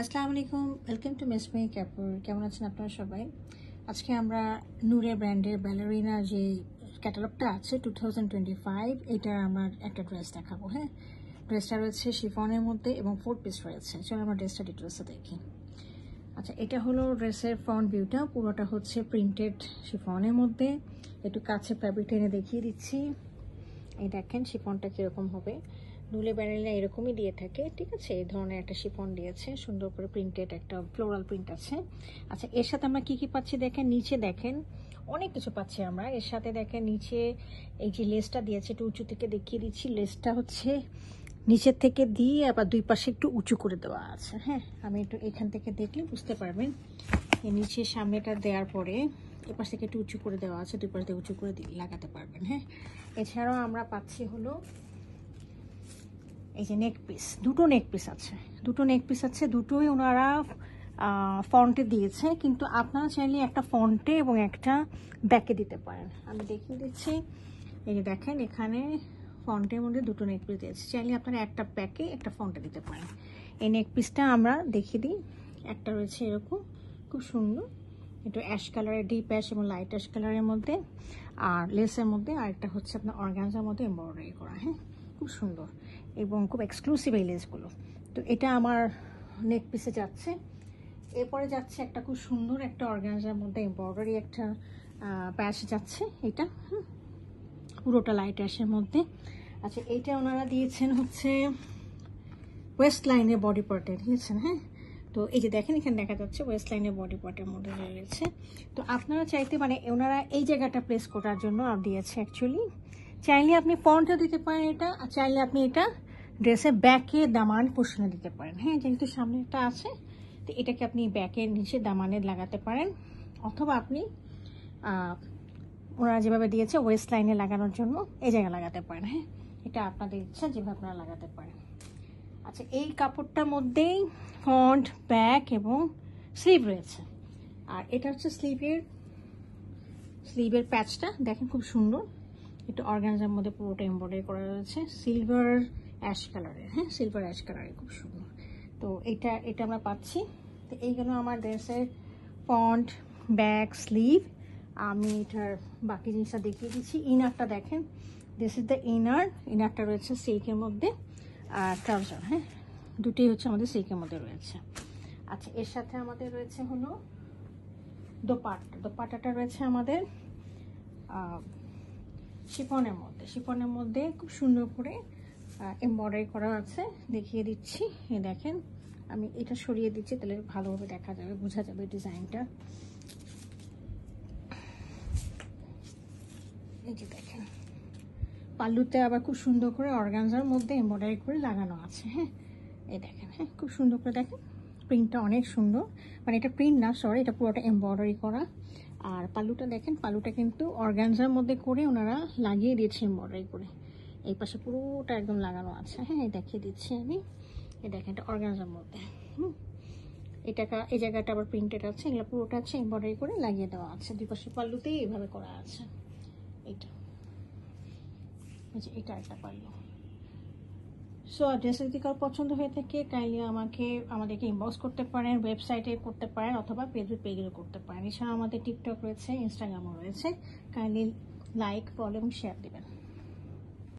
আসসালামু আলাইকুম, welcome to miss my Kapoor. কেমন আছেন আপনারা সবাই? আজকে আমরা নূরে ব্র্যান্ডের ব্যালারিনা যে ক্যাটালগটা আছে 2025, এটার আমার একটা ড্রেস দেখাবো। হ্যাঁ, ড্রেসটা রয়েছে শিফনের মধ্যে এবং 4 পিস রয়েছে। চলো আমরা ড্রেসটা ডিটেলসে দেখি। আচ্ছা, এটা হলো ড্রেসের ফ্রন্ট ভিউটা। পুরোটা হচ্ছে প্রিন্টেড শিফনের মধ্যে। একটু কাছে ফ্যাব্রিক এনে দেখিয়ে দিচ্ছি। এই দেখেন শিফনটা কীরকম হবে। নুলে ব্যারেলা এরকমই দিয়ে থাকে, ঠিক আছে। এই ধরনের একটা শিফন দিয়েছে, সুন্দর করে প্রিন্টেড একটা ফ্লোরাল প্রিন্ট আছে। আচ্ছা, এর সাথে আমরা কি কি পাচ্ছি দেখেন, নিচে দেখেন অনেক কিছু পাচ্ছি আমরা। এর সাথে দেখেন নিচে এই যে লেসটা দিয়েছে, একটু উঁচু থেকে দেখিয়ে দিচ্ছি। লেসটা হচ্ছে নিচের থেকে দিয়ে আবার দুই পাশে একটু উঁচু করে দেওয়া আছে। হ্যাঁ, আমি একটু এখান থেকে দেখলে বুঝতে পারবেন। এই নিচে সামনেটা দেওয়ার পরে এপাশ থেকে একটু উঁচু করে দেওয়া আছে, দুই পাশ দিয়ে উঁচু করে লাগাতে পারবেন। হ্যাঁ, এছাড়াও আমরা পাচ্ছি হলো এই যে নেক পিস, দুটো নেক পিস আছে, দুটোই ওনারা ফন্টে দিয়েছে, কিন্তু আপনারা চাইলে একটা ফন্টে এবং একটা ব্যাকে দিতে পারেন। আমি দেখিয়ে দিচ্ছি। এই যে দেখেন এখানে ফন্টের মধ্যে দুটো নেক পিস দিয়েছে, চাইলে আপনারা একটা ব্যাকে একটা ফন্টে দিতে পারেন। এই নেক পিসটা আমরা দেখিয়ে দিই। একটা রয়েছে এরকম, খুব সুন্দর, একটু অ্যাশ কালারের, ডিপ অ্যাশ এবং লাইট অ্যাশ কালারের মধ্যে, আর লেসের মধ্যে। আর একটা হচ্ছে আপনার অর্গানজার মধ্যে এমব্রয়ডারি করা। হ্যাঁ, খুব সুন্দর এবং খুব এক্সক্লুসিভ এই লেসগুলো। তো এটা আমার নেক পিসে যাচ্ছে। এরপরে যাচ্ছে একটা খুব সুন্দর একটা অর্গানজার মধ্যে এমব্রয়ডারি একটা প্যাচ যাচ্ছে। এটা পুরোটা লাইট অ্যাশের মধ্যে। আচ্ছা, এইটা ওনারা দিয়েছেন হচ্ছে ওয়েস্ট লাইনের বডি পার্টে দিয়েছেন। হ্যাঁ, তো এই যে দেখেন এখানে দেখা যাচ্ছে ওয়েস্ট লাইনের বডি পার্টের মধ্যে রয়েছে। তো আপনারা চাইতে মানে ওনারা এই জায়গাটা প্লেস করার জন্য দিয়েছে অ্যাকচুয়ালি। চাইলে আপনি ফ্রন্টে দিতে পারেন এটা, আর চাইলে আপনি এটা ড্রেসের ব্যাকে দামান পোর্শনে দিতে পারেন। হ্যাঁ, যেহেতু সামনে একটা আছে, তো এটাকে আপনি ব্যাকের নিচে দামানে লাগাতে পারেন, অথবা আপনি ওনারা যেভাবে দিয়েছে ওয়েস্ট লাইনে লাগানোর জন্য এই জায়গায় লাগাতে পারেন। হ্যাঁ, এটা আপনাদের ইচ্ছা, যেভাবে আপনারা লাগাতে পারেন। আচ্ছা, এই কাপড়টার মধ্যেই ফ্রন্ট, ব্যাক এবং স্লিভ রয়েছে। আর এটা হচ্ছে স্লিভের প্যাচটা দেখেন, খুব সুন্দর। একটু অর্গানজার মধ্যে পুরোটা এমব্রয়ডারি করা রয়েছে সিলভার অ্যাশ কালারের। হ্যাঁ, সিলভার অ্যাশ কালারের, খুব সুন্দর। তো এটা আমরা পাচ্ছি। তো এইগুলো আমার ড্রেসের ফ্রন্ট, ব্যাক, স্লিভ। আমি এটার বাকি জিনিসটা দেখিয়ে দিচ্ছি। ইনারটা দেখেন, দিস ইজ দ্য ইনারটা রয়েছে সিল্কের মধ্যে, আর ট্রাউজার। হ্যাঁ, দুটোই হচ্ছে আমাদের সিল্কের মধ্যে রয়েছে। আচ্ছা, এর সাথে আমাদের রয়েছে হলো দোপাট্টাটা রয়েছে আমাদের শিফনের মধ্যে খুব সুন্দর করে এমব্রয়ডারি করা আছে, দেখিয়ে দিচ্ছি। এই দেখেন, আমি এটা সরিয়ে দিচ্ছি, তাহলে ভালোভাবে দেখা যাবে, বোঝা যাবে ডিজাইনটা। এই যে দেখেন, পাল্লুতে আবার খুব সুন্দর করে অর্গানজার মধ্যে এমব্রয়ডারি করে লাগানো আছে। হ্যাঁ, এই দেখেন, হ্যাঁ, খুব সুন্দর করে দেখেন, প্রিন্টটা অনেক সুন্দর। মানে এটা প্রিন্ট না, সরি, এটা পুরোটা এমব্রয়ডারি করা। আর পাল্লুটা দেখেন, পাল্লুটা কিন্তু অর্গানজার মধ্যে করে ওনারা লাগিয়ে দিয়েছে এমব্রয়ডারি করে। এই পাশে পুরোটা একদম লাগানো আছে। হ্যাঁ, দেখিয়ে দিচ্ছি আমি। এই দেখেন, এটা অর্গানজার মধ্যে। এই জায়গাটা আবার প্রিন্টেড আছে, এগুলো পুরোটা আছে এমব্রয়ডারি করে লাগিয়ে দেওয়া আছে। দুই পাশে পাল্লুতেই এইভাবে করা আছে। এটা একটা পাল্লু। সো ড্রেস যদি কারো পছন্দ হয়ে থাকে, কাইন্ডলি আমাদেরকে ইনবক্স করতে পারেন, ওয়েবসাইটে করতে পারেন, অথবা পেজে করতে পারেন। এছাড়া আমাদের টিকটক রয়েছে, ইনস্টাগ্রামও রয়েছে। কাইন্ডলি লাইক, ফলো এবং শেয়ার দেবেন।